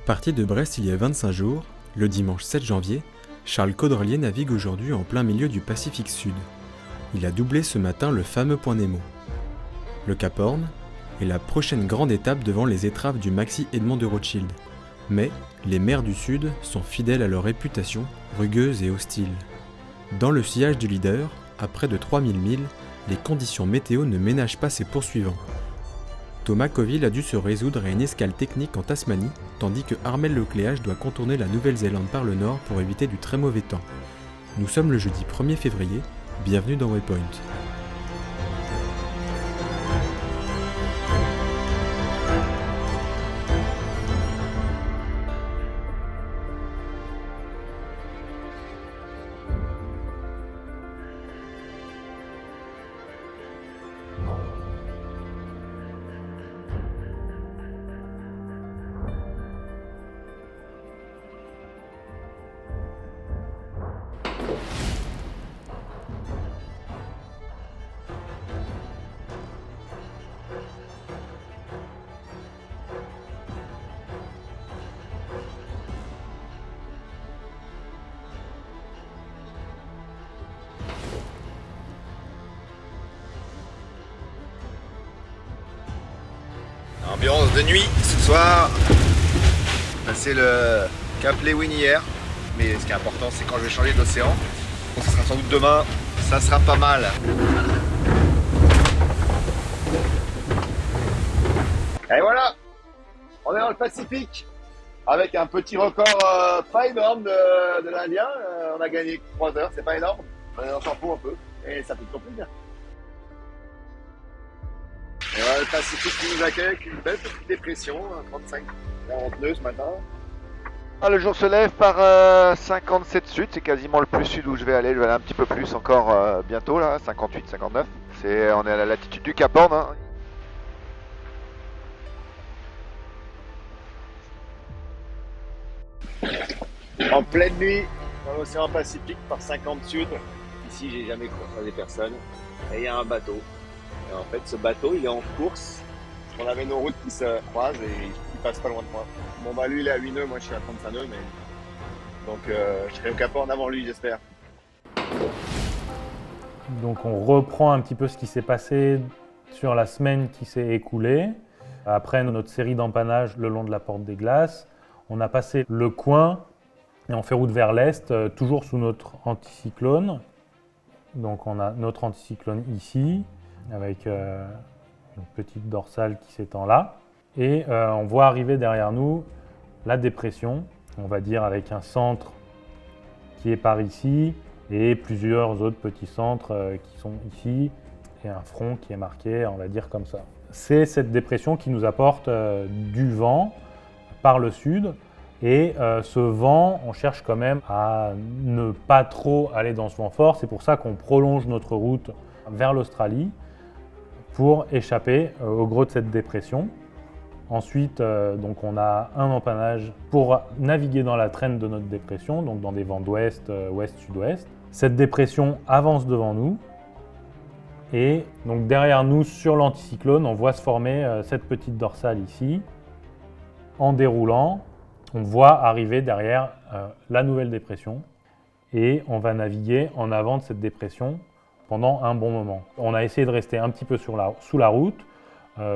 Parti de Brest il y a 25 jours, le dimanche 7 janvier, Charles Caudrelier navigue aujourd'hui en plein milieu du Pacifique Sud. Il a doublé ce matin le fameux point Nemo. Le Cap Horn est la prochaine grande étape devant les étraves du Maxi Edmond de Rothschild. Mais les mers du Sud sont fidèles à leur réputation, rugueuse et hostile. Dans le sillage du leader, à près de 3000 milles, les conditions météo ne ménagent pas ses poursuivants. Thomas Coville a dû se résoudre à une escale technique en Tasmanie, tandis que Armel Lecléache doit contourner la Nouvelle-Zélande par le nord pour éviter du très mauvais temps. Nous sommes le jeudi 1er février, bienvenue dans Waypoint. Ambiance de nuit ce soir. C'est le Cap Lewin hier, mais ce qui est important c'est quand je vais changer d'océan. Donc ce sera sans doute demain, ça sera pas mal. Et voilà, on est dans le Pacifique avec un petit record pas énorme de l'Indien. On a gagné 3 heures, c'est pas énorme, on s'en fout un peu et ça fait toujours plaisir. Et voilà, le Pacifique qui nous accueille avec une belle petite dépression, 35-40 nœuds ce matin. Ah, le jour se lève par 57 sud, c'est quasiment le plus sud où je vais aller un petit peu plus encore bientôt là, 58-59. On est à la latitude du Cap Horn. En pleine nuit, dans l'océan Pacifique par 50 sud. Ici, j'ai jamais croisé personne. Et il y a un bateau. Et en fait, ce bateau, il est en course. On avait nos routes qui se croisent et il passe pas loin de moi. Bon, bah lui, il est à 8 nœuds, moi je suis à 35 nœuds, mais. Donc, je serai au Cap Horn avant lui, j'espère. Donc, on reprend un petit peu ce qui s'est passé sur la semaine qui s'est écoulée. Après notre série d'empannage le long de la Porte des Glaces, on a passé le coin et on fait route vers l'est, toujours sous notre anticyclone. Donc, on a notre anticyclone ici, avec une petite dorsale qui s'étend là. Et on voit arriver derrière nous la dépression, on va dire avec un centre qui est par ici et plusieurs autres petits centres qui sont ici et un front qui est marqué, on va dire comme ça. C'est cette dépression qui nous apporte du vent par le sud et ce vent, on cherche quand même à ne pas trop aller dans ce vent fort. C'est pour ça qu'on prolonge notre route vers l'Australie pour échapper au gros de cette dépression. Ensuite, donc on a un empannage pour naviguer dans la traîne de notre dépression, donc dans des vents d'ouest, ouest-sud-ouest. Cette dépression avance devant nous et donc derrière nous, sur l'anticyclone, on voit se former cette petite dorsale ici. En déroulant, on voit arriver derrière la nouvelle dépression et on va naviguer en avant de cette dépression pendant un bon moment. On a essayé de rester un petit peu sous la route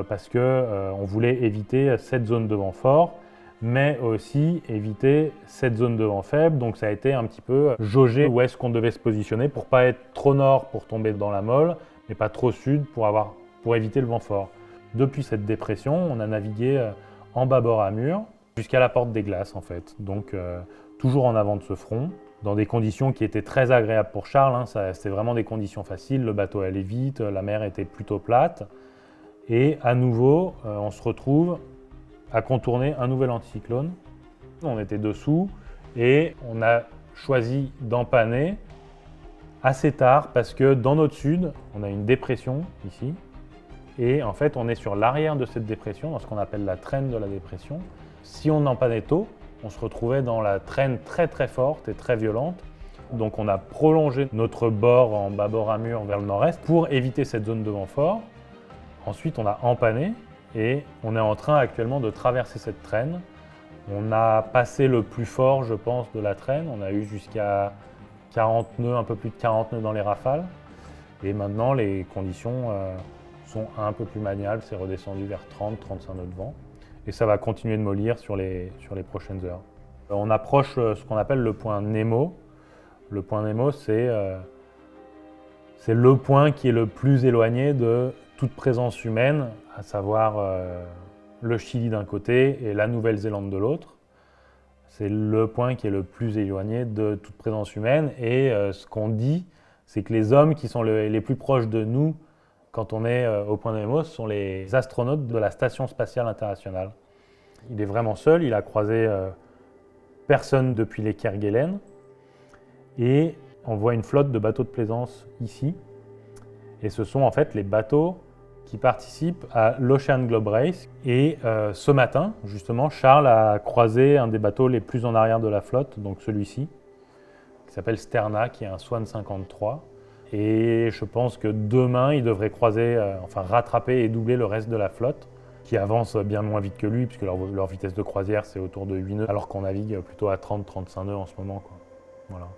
parce qu'on voulait éviter cette zone de vent fort, mais aussi éviter cette zone de vent faible. Donc ça a été un petit peu jauger où est-ce qu'on devait se positionner pour pas être trop nord pour tomber dans la molle, mais pas trop sud pour éviter le vent fort. Depuis cette dépression, on a navigué en bâbord à mur jusqu'à la Porte des Glaces en fait. Donc toujours en avant de ce front, dans des conditions qui étaient très agréables pour Charles. C'était vraiment des conditions faciles, le bateau allait vite, la mer était plutôt plate. Et à nouveau, on se retrouve à contourner un nouvel anticyclone. On était dessous et on a choisi d'empanner assez tard parce que dans notre sud, on a une dépression ici. Et en fait, on est sur l'arrière de cette dépression, dans ce qu'on appelle la traîne de la dépression. Si on empannait tôt, on se retrouvait dans la traîne très très forte et très violente. Donc on a prolongé notre bord en bâbord à mur vers le nord-est pour éviter cette zone de vent fort. Ensuite, on a empanné et on est en train actuellement de traverser cette traîne On a passé le plus fort, je pense, de la traîne. On a eu jusqu'à 40 nœuds, un peu plus de 40 nœuds dans les rafales. Et maintenant, les conditions sont un peu plus maniables. C'est redescendu vers 30-35 nœuds de vent. Et ça va continuer de mollir sur les prochaines heures. On approche ce qu'on appelle le point Nemo. Le point Nemo, c'est le point qui est le plus éloigné de toute présence humaine, à savoir le Chili d'un côté et la Nouvelle-Zélande de l'autre. C'est le point qui est le plus éloigné de toute présence humaine. Et ce qu'on dit, c'est que les hommes qui sont les plus proches de nous quand on est au point Nemo, ce sont les astronautes de la Station spatiale internationale. Il est vraiment seul, il a croisé personne depuis les Kerguelen. Et on voit une flotte de bateaux de plaisance ici. Et ce sont en fait les bateaux qui participent à l'Ocean Globe Race. Et ce matin, justement, Charles a croisé un des bateaux les plus en arrière de la flotte, donc celui-ci, qui s'appelle Sterna, qui est un Swan 53. Et je pense que demain, il devrait croiser, rattraper et doubler le reste de la flotte, qui avance bien moins vite que lui, puisque leur vitesse de croisière, c'est autour de 8 nœuds, alors qu'on navigue plutôt à 30-35 nœuds en ce moment, quoi. Voilà.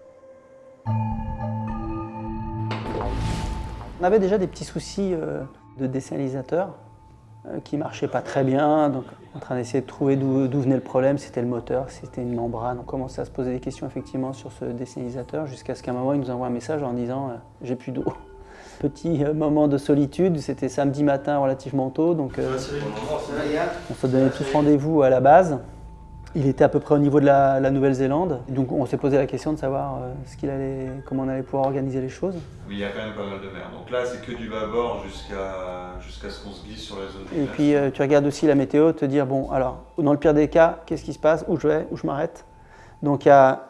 On avait déjà des petits soucis de désalisateur qui ne marchaient pas très bien, donc en train d'essayer de trouver d'où venait le problème, c'était le moteur, c'était une membrane. On commençait à se poser des questions effectivement sur ce désalisateur jusqu'à ce qu'à un moment il nous envoie un message en disant j'ai plus d'eau. Petit moment de solitude, c'était samedi matin relativement tôt, donc on se donnait tous rendez-vous à la base. Il était à peu près au niveau de la Nouvelle-Zélande, donc on s'est posé la question de savoir comment on allait pouvoir organiser les choses. Oui, il y a quand même pas mal de mer. Donc là, c'est que du bâbord jusqu'à ce qu'on se glisse sur la zone. Et puis tu regardes aussi la météo, te dire bon, alors dans le pire des cas, qu'est-ce qui se passe, où je vais, où je m'arrête. Donc il y a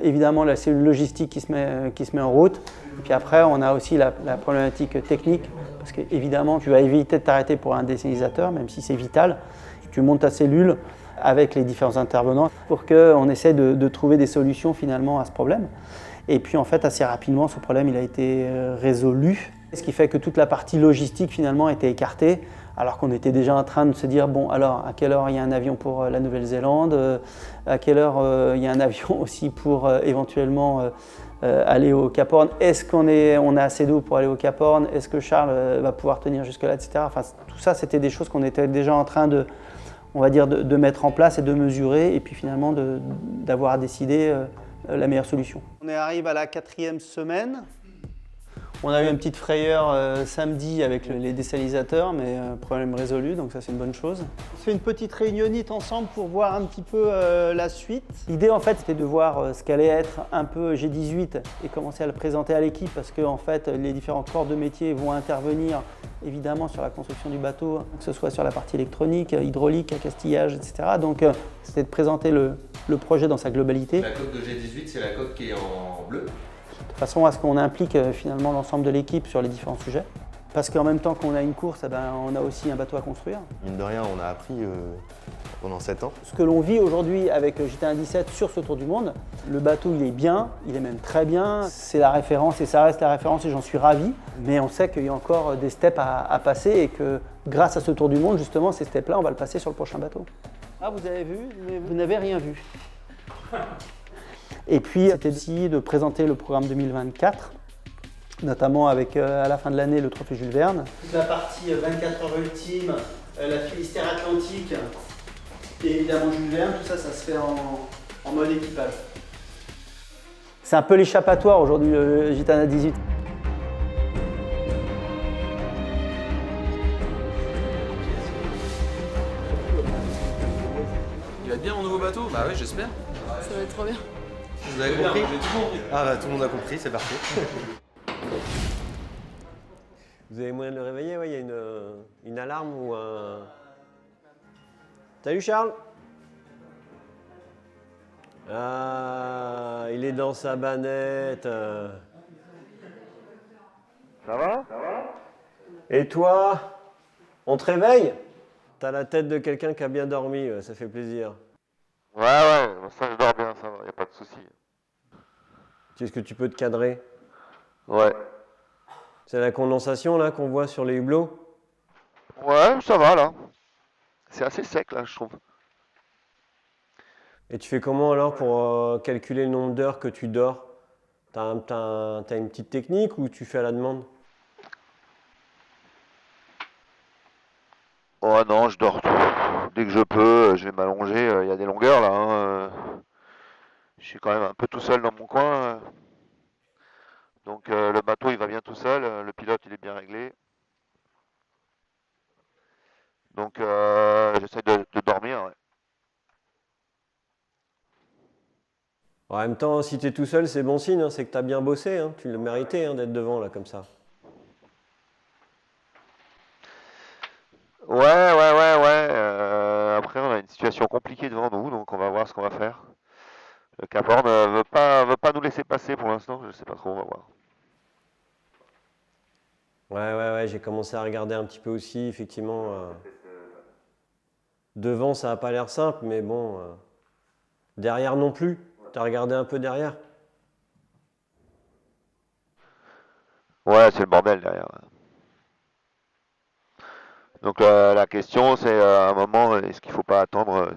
évidemment la cellule logistique qui se met en route. Et puis après, on a aussi la problématique technique, parce qu'évidemment, tu vas éviter de t'arrêter pour un désalisateur, même si c'est vital. Tu montes ta cellule avec les différents intervenants pour qu'on essaie de trouver des solutions finalement à ce problème. Et puis en fait, assez rapidement, ce problème il a été résolu. Ce qui fait que toute la partie logistique finalement a été écartée, alors qu'on était déjà en train de se dire, bon alors à quelle heure il y a un avion pour la Nouvelle-Zélande, à quelle heure il y a un avion aussi pour éventuellement aller au Cap Horn, est-ce qu'on a assez d'eau pour aller au Cap Horn, est-ce que Charles va pouvoir tenir jusque-là, etc. Enfin, tout ça, c'était des choses qu'on était déjà en train de mettre en place et de mesurer, et puis finalement d'avoir décidé la meilleure solution. On arrive à la 4e semaine. On a eu une petite frayeur samedi avec les désalisateurs, mais problème résolu, donc ça c'est une bonne chose. On fait une petite réunionnite ensemble pour voir un petit peu la suite. L'idée en fait c'était de voir ce qu'allait être un peu G18 et commencer à le présenter à l'équipe, parce que en fait les différents corps de métier vont intervenir évidemment sur la construction du bateau, que ce soit sur la partie électronique, hydraulique, accastillage, etc. Donc c'était de présenter le projet dans sa globalité. La coque de G18, c'est la coque qui est en bleu. De façon à ce qu'on implique finalement l'ensemble de l'équipe sur les différents sujets. Parce qu'en même temps qu'on a une course, on a aussi un bateau à construire. Mine de rien, on a appris pendant 7 ans. Ce que l'on vit aujourd'hui avec JT 17 sur ce Tour du Monde, le bateau il est bien, il est même très bien, c'est la référence et ça reste la référence et j'en suis ravi. Mais on sait qu'il y a encore des steps à passer et que grâce à ce Tour du Monde, justement, ces steps-là, on va le passer sur le prochain bateau. Ah, vous avez vu, mais vous n'avez rien vu. Et puis, c'était aussi de présenter le programme 2024, notamment avec, à la fin de l'année, le trophée Jules Verne. Toute la partie 24 heures ultime, la Finistère Atlantique et évidemment Jules Verne, tout ça, ça se fait en mode équipage. C'est un peu l'échappatoire aujourd'hui, le Gitana 18. Il va être bien mon nouveau bateau? Bah ouais, j'espère. Ça va être trop bien. Vous avez compris? Ah bah tout le monde a compris, c'est parfait. Vous avez moyen de le réveiller? Ouais, il y a une alarme ou un... Salut Charles! Ah, il est dans sa banette. Ça va? Et toi? On te réveille? T'as la tête de quelqu'un qui a bien dormi, ça fait plaisir. Ouais, ça je dors bien, ça va, y a pas de souci. Est-ce que tu peux te cadrer? Ouais. C'est la condensation là qu'on voit sur les hublots? Ouais, ça va là. C'est assez sec là, je trouve. Et tu fais comment alors pour calculer le nombre d'heures que tu dors? T'as une petite technique ou tu fais à la demande? Oh non, je dors dès que je peux, je vais m'allonger. Il y a des longueurs là, hein. Je suis quand même un peu tout seul dans mon coin. Donc le bateau il va bien tout seul, le pilote il est bien réglé. Donc j'essaie de dormir. Ouais. En même temps, si tu es tout seul, c'est bon signe, hein, c'est que tu as bien bossé, hein, tu l'as mérité hein, d'être devant là comme ça. Ouais. Après on a une situation compliquée devant nous, donc on va voir ce qu'on va faire. Le Cap Horn veut pas nous laisser passer pour l'instant, je sais pas trop, on va voir. Ouais, j'ai commencé à regarder un petit peu aussi, effectivement. Devant, ça n'a pas l'air simple, mais bon, derrière non plus. Tu as regardé un peu derrière? Ouais, c'est le bordel derrière. Donc la question c'est à un moment, est-ce qu'il faut pas attendre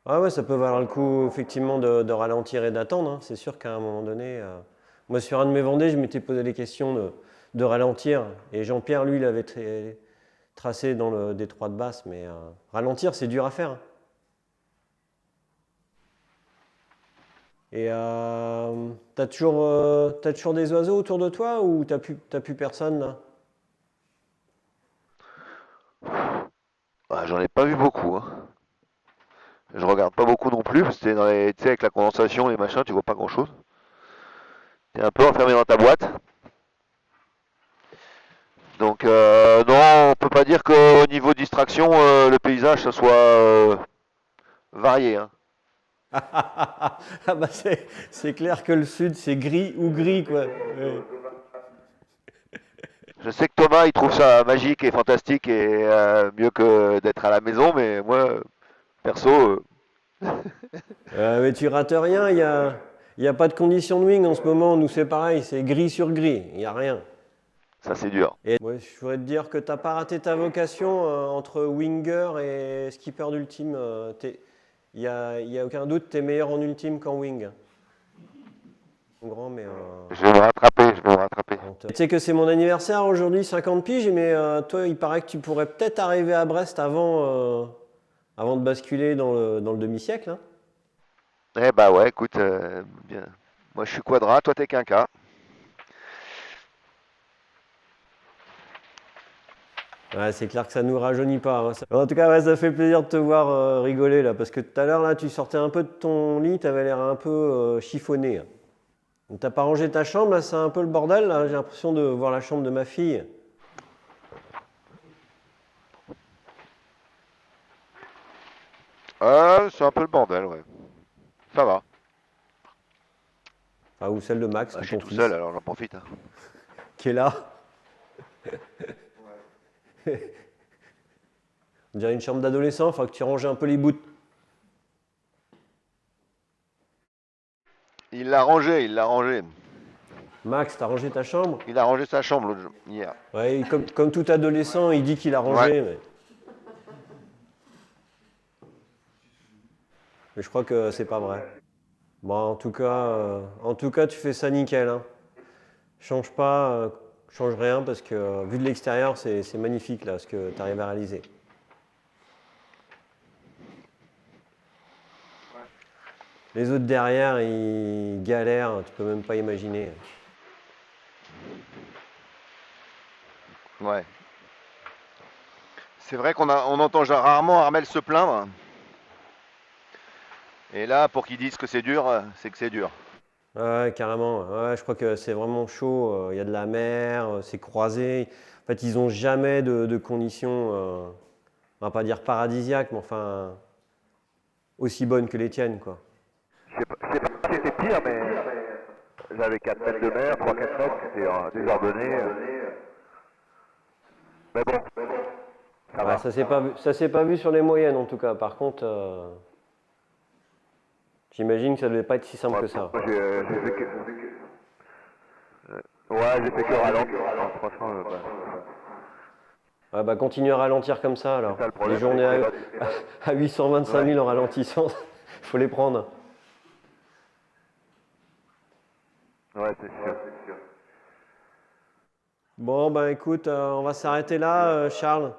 Ouais, ça peut valoir le coup, effectivement, de ralentir et d'attendre, hein. C'est sûr qu'à un moment donné, moi, sur un de mes Vendées, je m'étais posé les questions de ralentir. Et Jean-Pierre, lui, il avait tracé dans le détroit de Basse, mais ralentir, c'est dur à faire, hein. Et t'as toujours des oiseaux autour de toi ou t'as plus personne là? Bah, j'en ai pas vu beaucoup. Hein. Je regarde pas beaucoup non plus, parce que tu sais, avec la condensation et machin, tu vois pas grand chose. T'es un peu enfermé dans ta boîte. Donc non, on peut pas dire qu'au niveau distraction, le paysage, ça soit varié. Hein. Ah bah c'est clair que le sud, c'est gris ou gris, quoi. Ouais. Je sais que Thomas, il trouve ça magique et fantastique et mieux que d'être à la maison, mais moi, perso... Mais tu rates rien, il y a pas de condition de wing en ce moment. Nous, c'est pareil, c'est gris sur gris, il n'y a rien. Ça, c'est dur. Et ouais, je voudrais te dire que tu n'as pas raté ta vocation entre winger et skipper d'ultime. Il n'y a aucun doute, tu es meilleur en ultime qu'en wing. Grand, mais, je vais me rattraper. Tu sais que c'est mon anniversaire aujourd'hui, 50 piges, mais toi, il paraît que tu pourrais peut-être arriver à Brest avant de basculer dans le demi-siècle. Hein. Eh bah ouais, écoute, bien. Moi je suis quadra, toi t'es quinca. Ouais, c'est clair que ça nous rajeunit pas. Hein. En tout cas, ouais, ça fait plaisir de te voir rigoler là, parce que tout à l'heure là, tu sortais un peu de ton lit, tu avais l'air un peu chiffonné. Hein. T'as pas rangé ta chambre, là, c'est un peu le bordel. Là. J'ai l'impression de voir la chambre de ma fille. C'est un peu le bordel, ouais. Ça va. Ah, ou celle de Max. Je suis tout seul, alors j'en profite. Hein. Qui est là. On dirait une chambre d'adolescent, il faudra que tu ranges un peu les bouts. Il l'a rangé. Max, t'as rangé ta chambre? Il a rangé sa chambre hier. Ouais, comme tout adolescent, il dit qu'il a rangé. Ouais. Mais je crois que c'est pas vrai. Bon, en tout cas, tu fais ça nickel. Hein. Change pas, change rien parce que vu de l'extérieur, c'est magnifique là, ce que tu arrives à réaliser. Les autres derrière, ils galèrent, tu peux même pas imaginer. Ouais. C'est vrai qu'on entend rarement Armel se plaindre. Et là, pour qu'ils disent que c'est dur, c'est que c'est dur. Ouais, carrément. Ouais, je crois que c'est vraiment chaud. Il y a de la mer, c'est croisé. En fait, ils n'ont jamais de conditions, on va pas dire paradisiaques, mais enfin aussi bonnes que les tiennes, quoi. Je sais pas si c'était pire, mais j'avais 4 mètres de mer, 3-4 mètres, c'était désordonné. Mais bon, ça va. Ça s'est pas vu sur les moyennes, en tout cas. Par contre, j'imagine que ça devait pas être si simple que ça. J'ai fait que... Ouais, j'ai fait que ralentir. Franchement, Ah bah continue à ralentir comme ça alors. C'est ça le problème, Les journées c'est que à 825 000 en ralentissant, il faut les prendre. Ouais, c'est sûr. Bon bah écoute, on va s'arrêter là, Charles.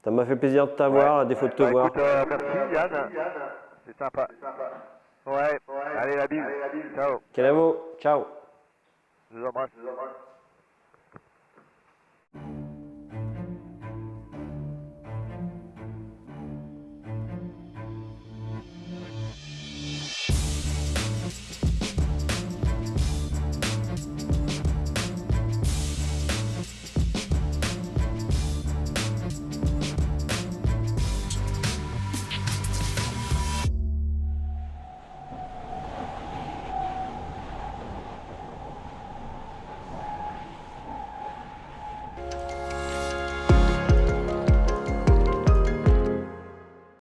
Ça m'a fait plaisir de t'avoir, à défaut de te voir. Écoute, merci Yann, c'est sympa. Ouais, allez la bise, ciao. Kenavo, ciao. Je vous embrasse.